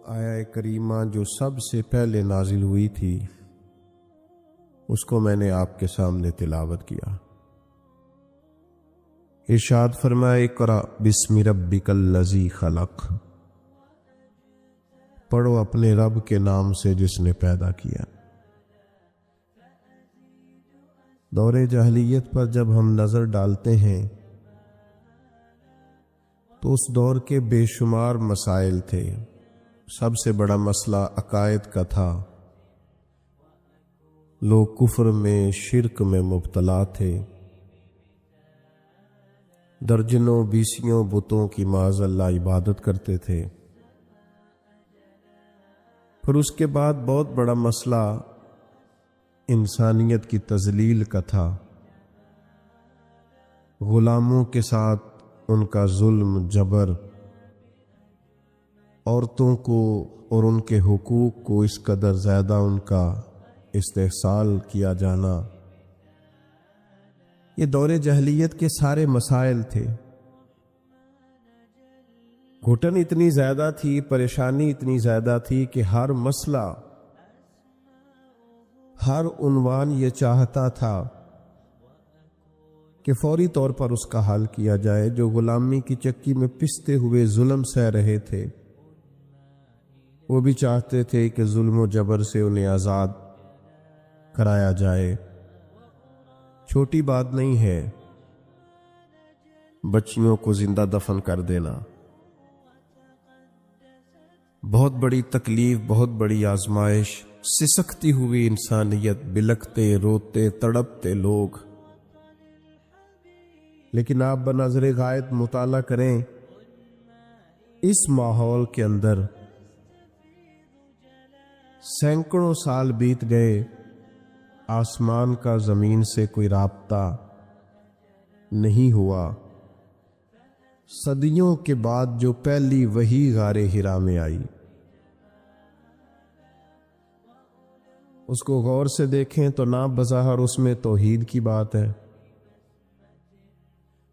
آیا کریمہ جو سب سے پہلے نازل ہوئی تھی اس کو میں نے آپ کے سامنے تلاوت کیا۔ ارشاد فرمائے اقرأ بسم ربک الذی خلق، پڑھو اپنے رب کے نام سے جس نے پیدا کیا۔ دور جاہلیت پر جب ہم نظر ڈالتے ہیں تو اس دور کے بے شمار مسائل تھے۔ سب سے بڑا مسئلہ عقائد کا تھا، لوگ کفر میں شرک میں مبتلا تھے، درجنوں بیسیوں بتوں کی معاذ اللہ عبادت کرتے تھے۔ پھر اس کے بعد بہت بڑا مسئلہ انسانیت کی تذلیل کا تھا، غلاموں کے ساتھ ان کا ظلم جبر، عورتوں کو اور ان کے حقوق کو اس قدر زیادہ ان کا استحصال کیا جانا، یہ دور جاہلیت کے سارے مسائل تھے۔ گھٹن اتنی زیادہ تھی، پریشانی اتنی زیادہ تھی کہ ہر مسئلہ، ہر عنوان یہ چاہتا تھا کہ فوری طور پر اس کا حل کیا جائے۔ جو غلامی کی چکی میں پستے ہوئے ظلم سہ رہے تھے وہ بھی چاہتے تھے کہ ظلم و جبر سے انہیں آزاد کرایا جائے۔ چھوٹی بات نہیں ہے بچیوں کو زندہ دفن کر دینا، بہت بڑی تکلیف، بہت بڑی آزمائش، سسکتی ہوئی انسانیت، بلکتے روتے تڑپتے لوگ۔ لیکن آپ بنظر غائب مطالعہ کریں، اس ماحول کے اندر سینکڑوں سال بیت گئے، آسمان کا زمین سے کوئی رابطہ نہیں ہوا۔ صدیوں کے بعد جو پہلی وحی غار ہرا میں آئی، اس کو غور سے دیکھیں تو نہ بظاہر اس میں توحید کی بات ہے،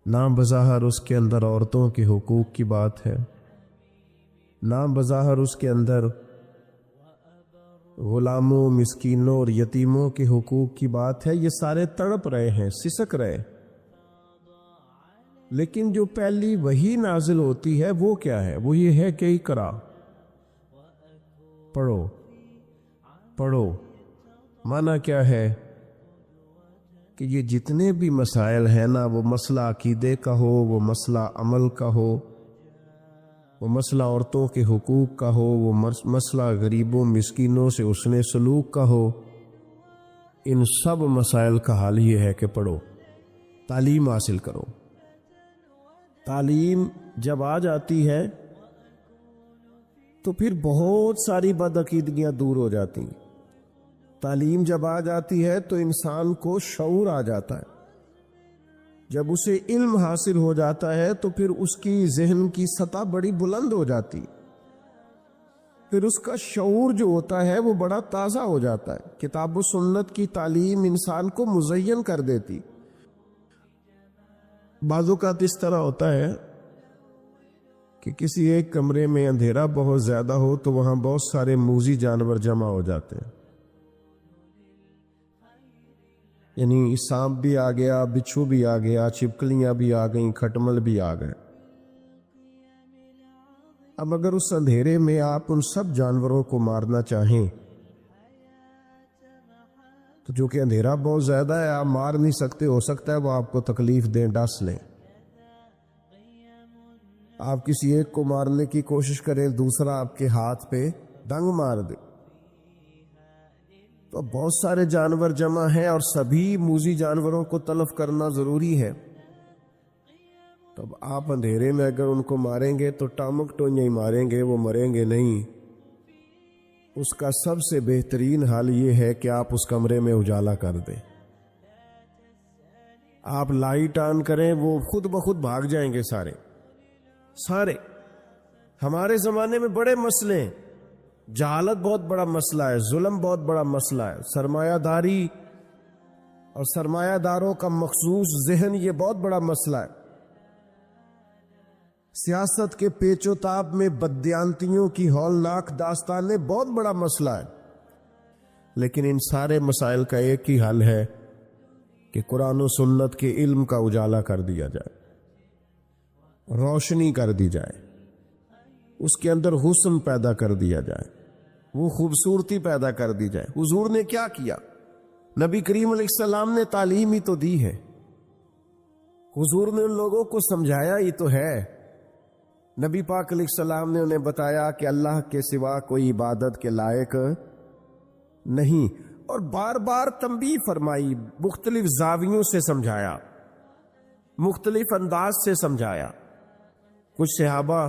نہ بظاہر اس کے اندر عورتوں کے حقوق کی بات ہے، نہ بظاہر اس کے اندر غلاموں، مسکینوں اور یتیموں کے حقوق کی بات ہے۔ یہ سارے تڑپ رہے ہیں، سسک رہے۔ لیکن جو پہلی وحی نازل ہوتی ہے وہ کیا ہے؟ وہ یہ ہے کہ اقرا، پڑھو پڑھو۔ معنی کیا ہے کہ یہ جتنے بھی مسائل ہیں نا، وہ مسئلہ عقیدے کا ہو، وہ مسئلہ عمل کا ہو، وہ مسئلہ عورتوں کے حقوق کا ہو، وہ مسئلہ غریبوں مسکینوں سے حسن سلوک کا ہو، ان سب مسائل کا حل یہ ہے کہ پڑھو، تعلیم حاصل کرو۔ تعلیم جب آ جاتی ہے تو پھر بہت ساری بدعقیدگیاں دور ہو جاتی ہیں۔ تعلیم جب آ جاتی ہے تو انسان کو شعور آ جاتا ہے۔ جب اسے علم حاصل ہو جاتا ہے تو پھر اس کی ذہن کی سطح بڑی بلند ہو جاتی، پھر اس کا شعور جو ہوتا ہے وہ بڑا تازہ ہو جاتا ہے۔ کتاب و سنت کی تعلیم انسان کو مزین کر دیتی۔ بعض اوقات اس طرح ہوتا ہے کہ کسی ایک کمرے میں اندھیرا بہت زیادہ ہو تو وہاں بہت سارے موذی جانور جمع ہو جاتے ہیں، یعنی سانپ بھی آ گیا، بچھو بھی آ گیا، چھپکلیاں بھی آ گئیں، کھٹمل بھی آ گئے۔ اب اگر اس اندھیرے میں آپ ان سب جانوروں کو مارنا چاہیں تو جو کہ اندھیرا بہت زیادہ ہے، آپ مار نہیں سکتے، ہو سکتا ہے وہ آپ کو تکلیف دیں، ڈس لیں۔ آپ کسی ایک کو مارنے کی کوشش کریں، دوسرا آپ کے ہاتھ پہ ڈنگ مار دے، تو بہت سارے جانور جمع ہیں اور سبھی موذی جانوروں کو تلف کرنا ضروری ہے۔ تب آپ اندھیرے میں اگر ان کو ماریں گے تو ٹامک ٹوئیں ہی ماریں گے، وہ مریں گے نہیں۔ اس کا سب سے بہترین حل یہ ہے کہ آپ اس کمرے میں اجالا کر دیں، آپ لائٹ آن کریں، وہ خود بخود بھاگ جائیں گے سارے۔ ہمارے زمانے میں بڑے مسئلے ہیں، جہالت بہت بڑا مسئلہ ہے، ظلم بہت بڑا مسئلہ ہے، سرمایہ داری اور سرمایہ داروں کا مخصوص ذہن یہ بہت بڑا مسئلہ ہے۔ سیاست کے پیچ و تاب میں بددیانتیوں کی ہولناک داستانیں بہت بڑا مسئلہ ہے، لیکن ان سارے مسائل کا ایک ہی حل ہے کہ قرآن و سنت کے علم کا اجالا کر دیا جائے، روشنی کر دی جائے، اس کے اندر حسن پیدا کر دیا جائے، وہ خوبصورتی پیدا کر دی جائے۔ حضور نے کیا کیا؟ نبی کریم علیہ السلام نے تعلیم ہی تو دی ہے، حضور نے ان لوگوں کو سمجھایا ہی تو ہے۔ نبی پاک علیہ السلام نے انہیں بتایا کہ اللہ کے سوا کوئی عبادت کے لائق نہیں، اور بار بار تنبیہ فرمائی، مختلف زاویوں سے سمجھایا، مختلف انداز سے سمجھایا۔ کچھ صحابہ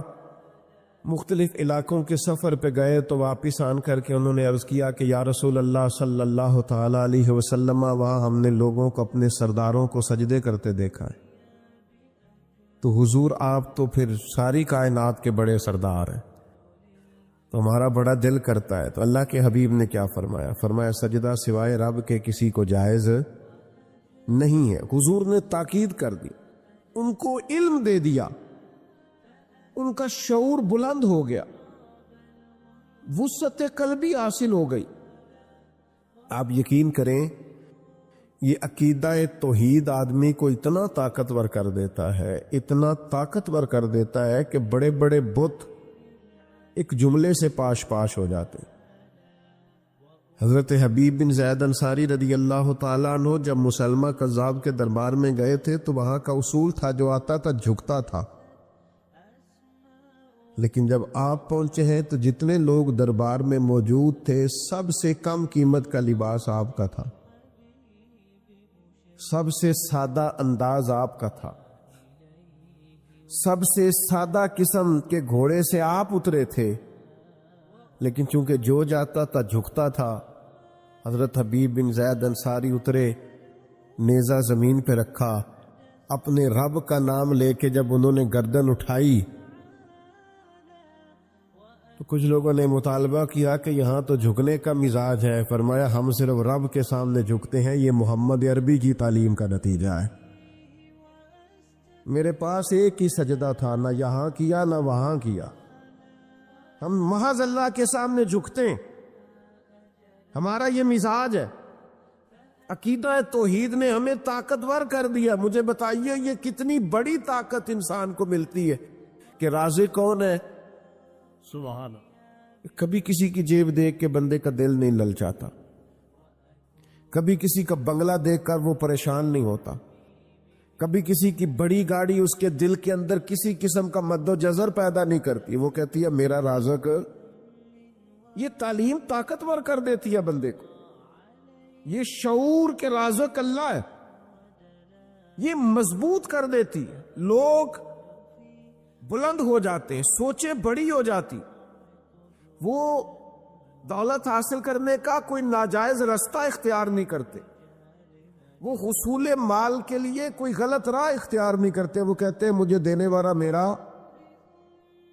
مختلف علاقوں کے سفر پہ گئے تو واپس آن کر کے انہوں نے عرض کیا کہ یا رسول اللہ صلی اللہ تعالی علیہ وسلم، وہاں ہم نے لوگوں کو اپنے سرداروں کو سجدے کرتے دیکھا ہے۔ تو حضور آپ تو پھر ساری کائنات کے بڑے سردار ہیں، تو ہمارا بڑا دل کرتا ہے۔ تو اللہ کے حبیب نے کیا فرمایا؟ فرمایا سجدہ سوائے رب کے کسی کو جائز نہیں ہے۔ حضور نے تاکید کر دی، ان کو علم دے دیا، ان کا شعور بلند ہو گیا، وسعت قلبی حاصل ہو گئی۔ آپ یقین کریں، یہ عقیدہ توحید آدمی کو اتنا طاقتور کر دیتا ہے، اتنا طاقتور کر دیتا ہے کہ بڑے بڑے بت ایک جملے سے پاش پاش ہو جاتے۔ حضرت حبیب بن زید انصاری رضی اللہ تعالیٰ عنہ جب مسلمہ کذاب کے دربار میں گئے تھے تو وہاں کا اصول تھا، جو آتا تھا جھکتا تھا، لیکن جب آپ پہنچے ہیں تو جتنے لوگ دربار میں موجود تھے سب سے کم قیمت کا لباس آپ کا تھا، سب سے سادہ انداز آپ کا تھا، سب سے سادہ قسم کے گھوڑے سے آپ اترے تھے، لیکن چونکہ جو جاتا تھا جھکتا تھا، حضرت حبیب بن زید انصاری اترے، نیزہ زمین پہ رکھا، اپنے رب کا نام لے کے جب انہوں نے گردن اٹھائی تو کچھ لوگوں نے مطالبہ کیا کہ یہاں تو جھکنے کا مزاج ہے۔ فرمایا ہم صرف رب کے سامنے جھکتے ہیں، یہ محمد عربی کی تعلیم کا نتیجہ ہے۔ میرے پاس ایک ہی سجدہ تھا، نہ یہاں کیا نہ وہاں کیا، ہم محض اللہ کے سامنے جھکتے ہیں، ہمارا یہ مزاج ہے۔ عقیدہ توحید نے ہمیں طاقتور کر دیا۔ مجھے بتائیے یہ کتنی بڑی طاقت انسان کو ملتی ہے کہ رازق کون ہے؟ سبحان اللہ۔ کبھی کسی کی جیب دیکھ کے بندے کا دل نہیں للچاتا، کبھی کسی کا بنگلہ دیکھ کر وہ پریشان نہیں ہوتا، کبھی کسی کی بڑی گاڑی اس کے دل کے اندر کسی قسم کا مد و جزر پیدا نہیں کرتی، وہ کہتی ہے میرا رازق۔ یہ تعلیم طاقتور کر دیتی ہے بندے کو، یہ شعور کے رازق اللہ ہے، یہ مضبوط کر دیتی ہے۔ لوگ بلند ہو جاتے ہیں، سوچیں بڑی ہو جاتی، وہ دولت حاصل کرنے کا کوئی ناجائز رستہ اختیار نہیں کرتے، وہ حصول مال کے لیے کوئی غلط راہ اختیار نہیں کرتے۔ وہ کہتے ہیں مجھے دینے والا میرا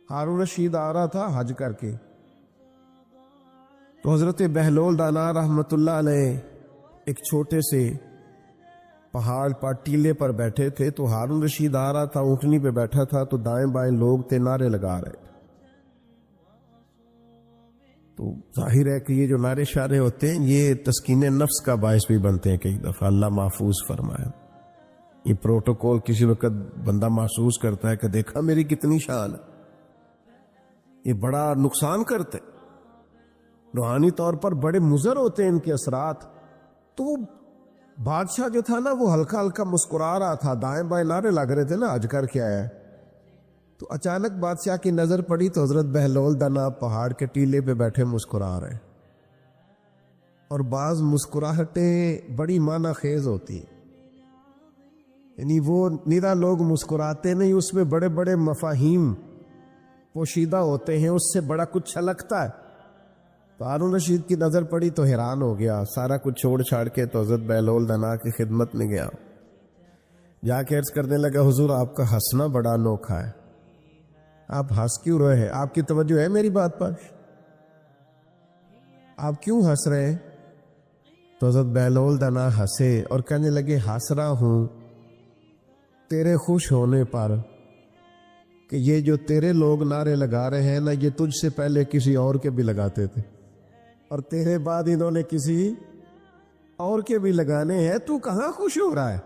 ہارون رشید آ رہا تھا حج کر کے، تو حضرت بہلول دانا رحمت اللہ علیہ ایک چھوٹے سے پہاڑ پر ٹیلے پر بیٹھے تھے، تو ہارون رشید آ رہا تھا، اونٹنی پہ بیٹھا تھا، تو دائیں بائیں لوگ تھے نعرے لگا رہے تھے۔ تو ظاہر ہے کہ یہ جو نعرے شعرے ہوتے ہیں یہ تسکین نفس کا باعث بھی بنتے ہیں، کئی دفعہ اللہ محفوظ فرمائے۔ یہ پروٹوکول کسی وقت بندہ محسوس کرتا ہے کہ دیکھا میری کتنی شان ہے، یہ بڑا نقصان کرتے، روحانی طور پر بڑے مضر ہوتے ہیں ان کے اثرات۔ تو بادشاہ جو تھا نا وہ ہلکا ہلکا مسکرا رہا تھا، دائیں بائیں نعرے لگ رہے تھے نا حج کر کے آیا ہے، تو اچانک بادشاہ کی نظر پڑی تو حضرت بہلول دانا پہاڑ کے ٹیلے پہ بیٹھے مسکرا رہے، اور بعض مسکراہٹیں بڑی معنی خیز ہوتی ہیں، یعنی وہ نیرا لوگ مسکراتے نہیں، اس میں بڑے بڑے مفاہیم پوشیدہ ہوتے ہیں، اس سے بڑا کچھ چھلکتا ہے۔ تو ہارون رشید کی نظر پڑی تو حیران ہو گیا، سارا کچھ چھوڑ چھاڑ کے تو حضرت بہلول دانا کی خدمت میں گیا، جا کے عرض کرنے لگا حضور آپ کا ہنسنا بڑا انوکھا ہے، آپ ہنس کیوں رہے ہیں؟ آپ کی توجہ ہے میری بات پر؟ آپ کیوں ہنس رہے ہیں؟ تو حضرت بہلول دانا ہنسے اور کہنے لگے ہنس رہا ہوں تیرے خوش ہونے پر کہ یہ جو تیرے لوگ نعرے لگا رہے ہیں نا، یہ تجھ سے پہلے کسی اور کے بھی لگاتے تھے، اور تیرے بعد انہوں نے کسی اور کے بھی لگانے ہیں، تو کہاں خوش ہو رہا ہے؟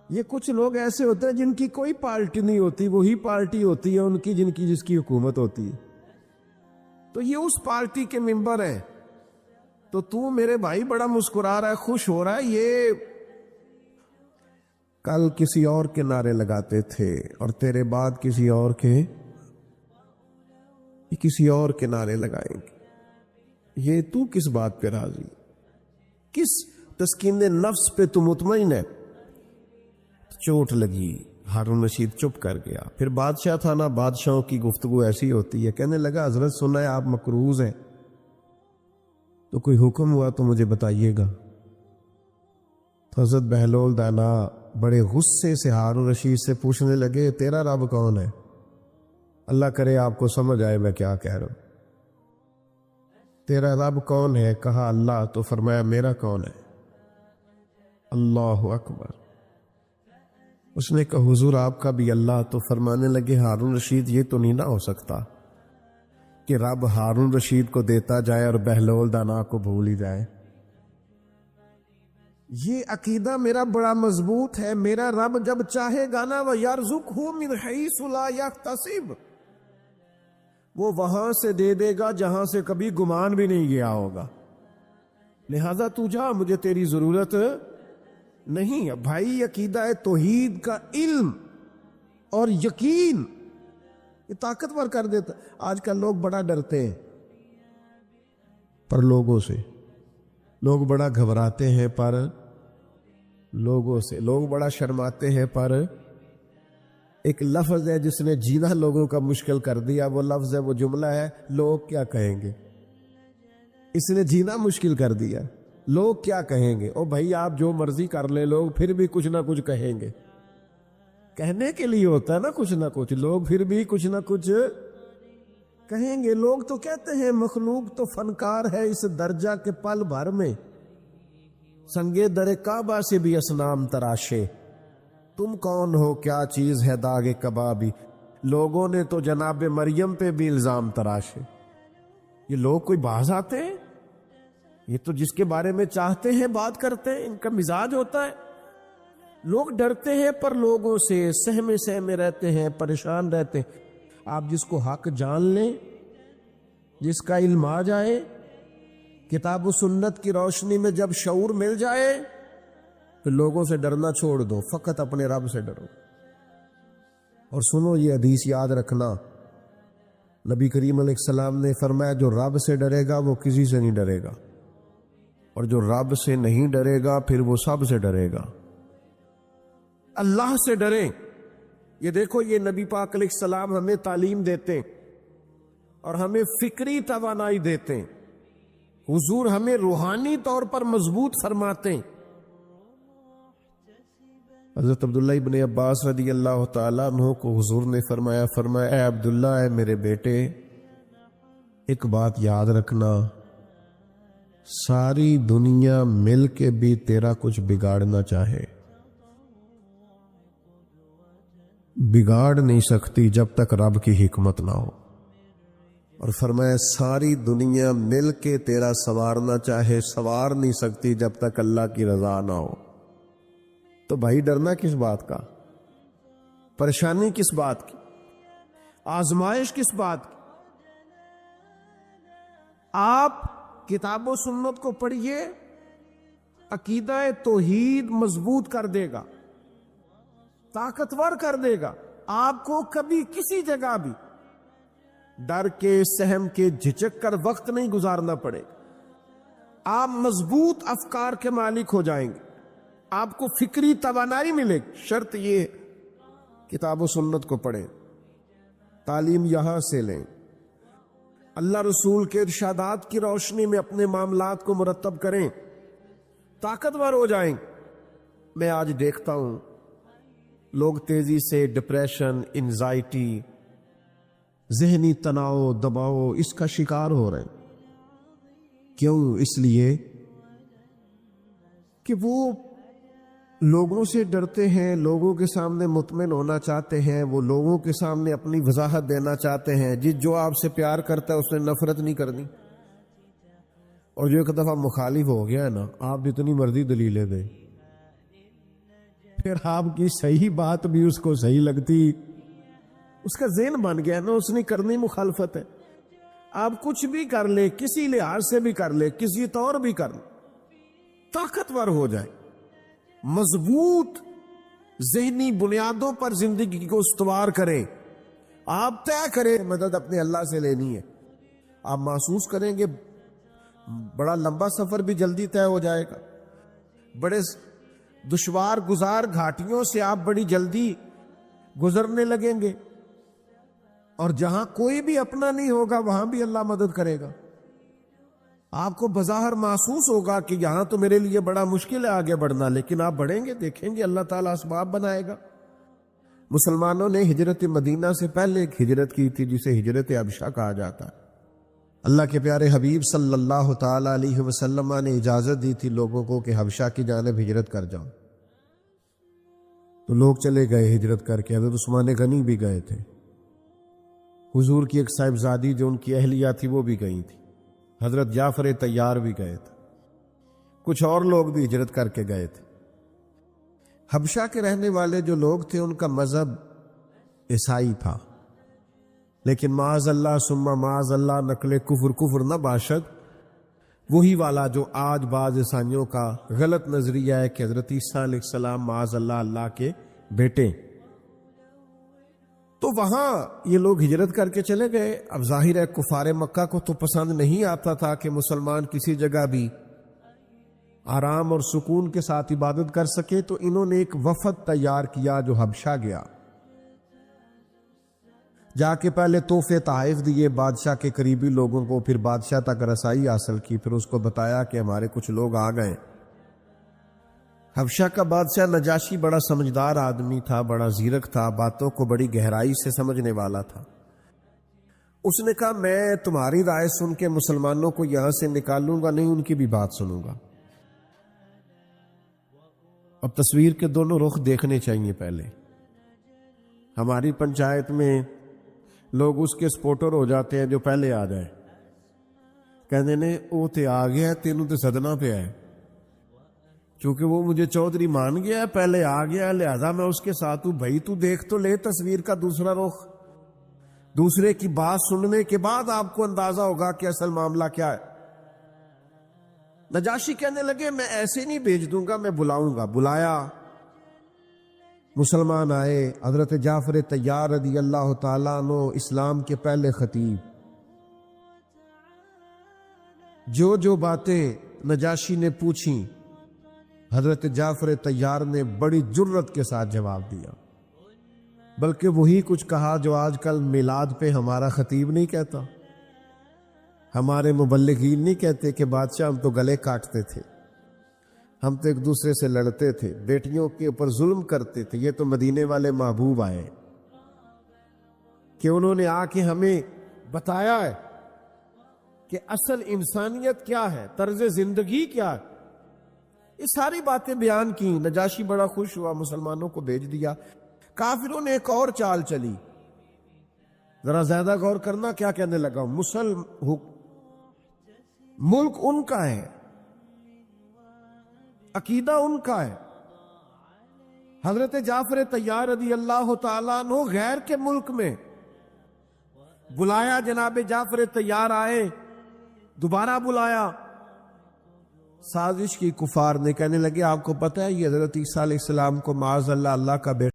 یہ کچھ لوگ ایسے ہوتے ہیں جن کی کوئی پارٹی نہیں ہوتی، وہی پارٹی ہوتی ہے ان کی جس کی حکومت ہوتی ہے، تو یہ اس پارٹی کے ممبر ہیں، تو میرے بھائی بڑا مسکرا رہا ہے، خوش ہو رہا ہے، یہ کل کسی اور کے نعرے لگاتے تھے اور تیرے بعد کسی اور کے نعرے لگائیں گے، یہ تو کس بات پہ راضی، کس تسکین نفس پہ تو مطمئن ہے؟ چوٹ لگی، ہارون رشید چپ کر گیا۔ پھر بادشاہ تھا نا، بادشاہوں کی گفتگو ایسی ہوتی ہے، کہنے لگا حضرت سنا ہے آپ مقروض ہیں، تو کوئی حکم ہوا تو مجھے بتائیے گا۔ تو حضرت بہلول دانا بڑے غصے سے ہارون رشید سے پوچھنے لگے، تیرا رب کون ہے؟ اللہ کرے آپ کو سمجھ آئے میں کیا کہہ رہا ہوں۔ تیرا رب کون ہے؟ کہا اللہ۔ تو فرمایا میرا کون ہے؟ اللہ اکبر۔ اس نے کہا حضور آپ کا بھی اللہ۔ تو فرمانے لگے ہارون رشید یہ تو نہیں نہ ہو سکتا کہ رب ہارون رشید کو دیتا جائے اور بہلول دانا کو بھول ہی جائے۔ یہ عقیدہ میرا بڑا مضبوط ہے، میرا رب جب چاہے گا نا وَيَرْزُقْهُ مِنْ حَيْثُ لَا يَحْتَسِبُ، وہ وہاں سے دے دے گا جہاں سے کبھی گمان بھی نہیں گیا ہوگا، لہذا تو جا، مجھے تیری ضرورت نہیں ہے۔ بھائی عقیدہ توحید کا علم اور یقین یہ طاقتور کر دیتا۔ آج کل لوگ بڑا ڈرتے ہیں پر لوگوں سے، لوگ بڑا گھبراتے ہیں پر لوگوں سے، لوگ بڑا شرماتے ہیں پر ایک لفظ ہے جس نے جینا لوگوں کا مشکل کر دیا، وہ لفظ ہے، وہ جملہ ہے، لوگ کیا کہیں گے۔ اس نے جینا مشکل کر دیا، لوگ کیا کہیں گے۔ او بھائی آپ جو مرضی کر لیں، لوگ پھر بھی کچھ نہ کچھ کہیں گے۔ کہنے کے لیے ہوتا ہے نا کچھ نہ کچھ، لوگ پھر بھی کچھ نہ کچھ کہیں گے۔ لوگ تو کہتے ہیں مخلوق تو فنکار ہے اس درجہ کے پل بھر میں، سنگے در کعبہ سے بھی اصنام تراشے، تم کون ہو کیا چیز ہے داغ کبابی، لوگوں نے تو جناب مریم پہ بھی الزام تراشے۔ یہ لوگ کوئی باز آتے ہیں؟ یہ تو جس کے بارے میں چاہتے ہیں بات کرتے ہیں، ان کا مزاج ہوتا ہے۔ لوگ ڈرتے ہیں پر لوگوں سے سہمے رہتے ہیں، پریشان رہتے ہیں۔ آپ جس کو حق جان لیں، جس کا علم آ جائے، کتاب و سنت کی روشنی میں جب شعور مل جائے تو لوگوں سے ڈرنا چھوڑ دو، فقط اپنے رب سے ڈرو۔ اور سنو یہ حدیث یاد رکھنا، نبی کریم علیہ السلام نے فرمایا جو رب سے ڈرے گا وہ کسی سے نہیں ڈرے گا، اور جو رب سے نہیں ڈرے گا پھر وہ سب سے ڈرے گا۔ اللہ سے ڈریں۔ یہ دیکھو یہ نبی پاک علیہ السلام ہمیں تعلیم دیتے اور ہمیں فکری توانائی دیتے، حضور ہمیں روحانی طور پر مضبوط فرماتے۔ حضرت عبداللہ ابن عباس رضی اللہ تعالیٰ عنہ کو حضور نے فرمایا اے عبداللہ، اے میرے بیٹے، ایک بات یاد رکھنا، ساری دنیا مل کے بھی تیرا کچھ بگاڑنا چاہے، بگاڑ نہیں سکتی جب تک رب کی حکمت نہ ہو۔ اور فرمایا ساری دنیا مل کے تیرا سنوارنا چاہے، سنوار نہیں سکتی جب تک اللہ کی رضا نہ ہو۔ تو بھائی ڈرنا کس بات کا؟ پریشانی کس بات کی؟ آزمائش کس بات کی؟ آپ کتاب و سنت کو پڑھیے، عقیدہ توحید مضبوط کر دے گا، طاقتور کر دے گا۔ آپ کو کبھی کسی جگہ بھی ڈر کے، سہم کے، جھجک کر وقت نہیں گزارنا پڑے گا۔ آپ مضبوط افکار کے مالک ہو جائیں گے، آپ کو فکری توانائی ملے گی۔ شرط یہ ہے کتاب و سنت کو پڑھیں، تعلیم یہاں سے لیں، اللہ رسول کے ارشادات کی روشنی میں اپنے معاملات کو مرتب کریں، طاقتور ہو جائیں۔ میں آج دیکھتا ہوں لوگ تیزی سے ڈپریشن، انزائٹی، ذہنی تناؤ، دباؤ اس کا شکار ہو رہے ہیں۔ کیوں؟ اس لیے کہ وہ لوگوں سے ڈرتے ہیں، لوگوں کے سامنے مطمئن ہونا چاہتے ہیں، وہ لوگوں کے سامنے اپنی وضاحت دینا چاہتے ہیں، جو آپ سے پیار کرتا ہے اس نے نفرت نہیں کرنی، اور جو ایک دفعہ مخالف ہو گیا ہے نا، آپ جتنی مرضی دلیلیں دیں، پھر آپ کی صحیح بات بھی اس کو صحیح لگتی، اس کا ذہن بن گیا نا، اس نے کرنی مخالفت ہے۔ آپ کچھ بھی کر لے، کسی لحاظ سے بھی کر لے، کسی طور بھی کر لے، طاقتور ہو جائے، مضبوط ذہنی بنیادوں پر زندگی کو استوار کرے، آپ طے کریں مدد اپنے اللہ سے لینی ہے، آپ محسوس کریں گے بڑا لمبا سفر بھی جلدی طے ہو جائے گا، بڑے دشوار گزار گھاٹیوں سے آپ بڑی جلدی گزرنے لگیں گے، اور جہاں کوئی بھی اپنا نہیں ہوگا وہاں بھی اللہ مدد کرے گا۔ آپ کو بظاہر محسوس ہوگا کہ یہاں تو میرے لیے بڑا مشکل ہے آگے بڑھنا، لیکن آپ بڑھیں گے، دیکھیں گے اللہ تعالیٰ اسباب بنائے گا۔ مسلمانوں نے ہجرت مدینہ سے پہلے ایک ہجرت کی تھی جسے ہجرت حبشہ کہا جاتا ہے۔ اللہ کے پیارے حبیب صلی اللہ تعالی علیہ وسلم نے اجازت دی تھی لوگوں کو کہ حبشہ کی جانب ہجرت کر جاؤ، تو لوگ چلے گئے ہجرت کر کے۔ حضرت عثمان غنی بھی گئے تھے، حضور کی ایک صاحبزادی جو ان کی اہلیہ تھی وہ بھی گئی تھی، حضرت جعفر طیار بھی گئے تھے، کچھ اور لوگ بھی ہجرت کر کے گئے تھے۔ حبشہ کے رہنے والے جو لوگ تھے ان کا مذہب عیسائی تھا، لیکن معاذ اللہ ثم معاذ اللہ نقل کفر نہ باشد، وہی والا جو آج بعض عیسائیوں کا غلط نظریہ ہے کہ حضرت عیسیٰ علیہ السلام معاذ اللہ اللہ کے بیٹے۔ تو وہاں یہ لوگ ہجرت کر کے چلے گئے۔ اب ظاہر ہے کفار مکہ کو تو پسند نہیں آتا تھا کہ مسلمان کسی جگہ بھی آرام اور سکون کے ساتھ عبادت کر سکے، تو انہوں نے ایک وفد تیار کیا جو حبشہ گیا، جا کے پہلے تحفے تحائف دیے بادشاہ کے قریبی لوگوں کو، پھر بادشاہ تک رسائی حاصل کی، پھر اس کو بتایا کہ ہمارے کچھ لوگ آ گئے۔ حبشہ کا بادشاہ نجاشی بڑا سمجھدار آدمی تھا، بڑا زیرک تھا، باتوں کو بڑی گہرائی سے سمجھنے والا تھا۔ اس نے کہا میں تمہاری رائے سن کے مسلمانوں کو یہاں سے نکالوں گا نہیں، ان کی بھی بات سنوں گا۔ اب تصویر کے دونوں رخ دیکھنے چاہیے۔ پہلے ہماری پنچایت میں لوگ اس کے سپورٹر ہو جاتے ہیں جو پہلے آ جائے، کہنے نے وہ تے آ گیا، تینوں تے صدنا پہ ہے، چونکہ وہ مجھے چودھری مان گیا ہے، پہلے آ گیا، لہذا میں اس کے ساتھ ہوں۔ بھائی تو دیکھ تو لے تصویر کا دوسرا رخ، دوسرے کی بات سننے کے بعد آپ کو اندازہ ہوگا کہ اصل معاملہ کیا ہے۔ نجاشی کہنے لگے میں ایسے نہیں بھیج دوں گا، میں بلاؤں گا۔ بلایا، مسلمان آئے، حضرت جعفر طیار رضی اللہ تعالیٰ عنہ اسلام کے پہلے خطیب، جو باتیں نجاشی نے پوچھیں حضرت جعفر طیار نے بڑی جرت کے ساتھ جواب دیا، بلکہ وہی کچھ کہا جو آج کل میلاد پہ ہمارا خطیب نہیں کہتا، ہمارے مبلغین نہیں کہتے کہ بادشاہ ہم تو گلے کاٹتے تھے، ہم تو ایک دوسرے سے لڑتے تھے، بیٹیوں کے اوپر ظلم کرتے تھے۔ یہ تو مدینے والے محبوب آئے کہ انہوں نے آ کے ہمیں بتایا ہے کہ اصل انسانیت کیا ہے، طرز زندگی کیا ہے، یہ ساری باتیں بیان کی۔ نجاشی بڑا خوش ہوا، مسلمانوں کو بھیج دیا۔ کافروں نے ایک اور چال چلی، ذرا زیادہ غور کرنا کیا کہنے لگا۔ ملک ان کا ہے، عقیدہ ان کا ہے۔ حضرت جعفر طیار رضی اللہ تعالیٰ عنہ غیر کے ملک میں بلایا، جناب جعفر طیار آئے، دوبارہ بلایا، سازش کی کفار نے، کہنے لگے آپ کو پتہ ہے یہ حضرت عیسیٰ علیہ السلام کو معاذ اللہ اللہ کا بیٹا